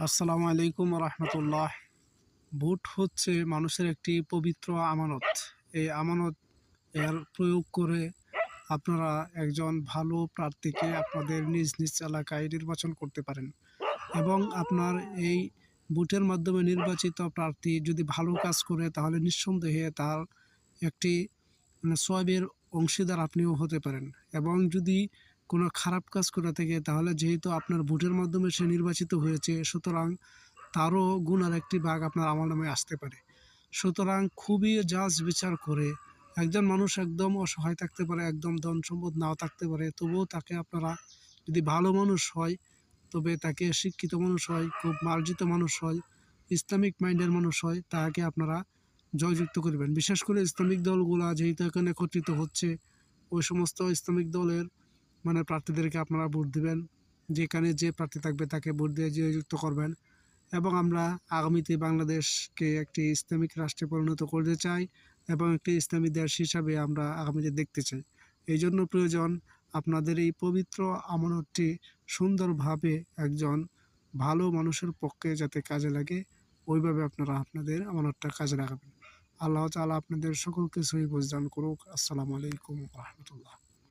আসসালামু আলাইকুম রহমতুল্লাহ। ভোট হচ্ছে মানুষের একটি পবিত্র আমানত। এই আমানত এর প্রয়োগ করে আপনারা একজন ভালো প্রার্থীকে আপনাদের নিজ নিজ এলাকায় নির্বাচন করতে পারেন এবং আপনার এই ভোটের মাধ্যমে নির্বাচিত প্রার্থী যদি ভালো কাজ করে তাহলে নিঃসন্দেহে তার একটি সওয়াবের অংশীদার আপনিও হতে পারেন। এবং যদি কোনো খারাপ কাজ করে থাকে তাহলে যেহেতু আপনার ভোটের মাধ্যমে সে নির্বাচিত হয়েছে, সুতরাং তারও গুনার একটি ভাগ আপনার আমলনামে আসতে পারে। সুতরাং খুবই জাজ বিচার করে, একজন মানুষ একদম অসহায় থাকতে পারে, একদম ধন সম্পদ নাও থাকতে পারে, তবুও তাকে আপনারা যদি ভালো মানুষ হয়, তবে তাকে শিক্ষিত মানুষ হয়, খুব মার্জিত মানুষ হয়, ইসলামিক মাইন্ডের মানুষ হয়, তাকে আপনারা জয়যুক্ত করবেন। বিশেষ করে ইসলামিক দলগুলা যেহেতু এখানে একত্রিত হচ্ছে, ওই সমস্ত ইসলামিক দলের প্রার্থীদেরকে আপনারা ভোট দিবেন। যেখানে যে প্রার্থী থাকবে তাকে ভোট দিয়ে জয়যুক্ত করবেন। এবং আমরা আগামীতে বাংলাদেশকে একটি ইসলামিক রাষ্ট্রে পরিণত করতে চাই এবং একটি ইসলামী দেশ হিসাবে আমরা আগামীতে দেখতে চাই। এই জন্য প্রয়োজন আপনাদের এই পবিত্র আমানতটি সুন্দরভাবে একজন ভালো মানুষের পক্ষে যাতে কাজে লাগে, ওইভাবে আপনারা আপনাদের আমানতটা কাজে লাগাবেন। আল্লাহ তাআলা আপনাদের সকলকে সহি বুঝদান করুক। আসসালামু আলাইকুম রহমতুল্লাহ।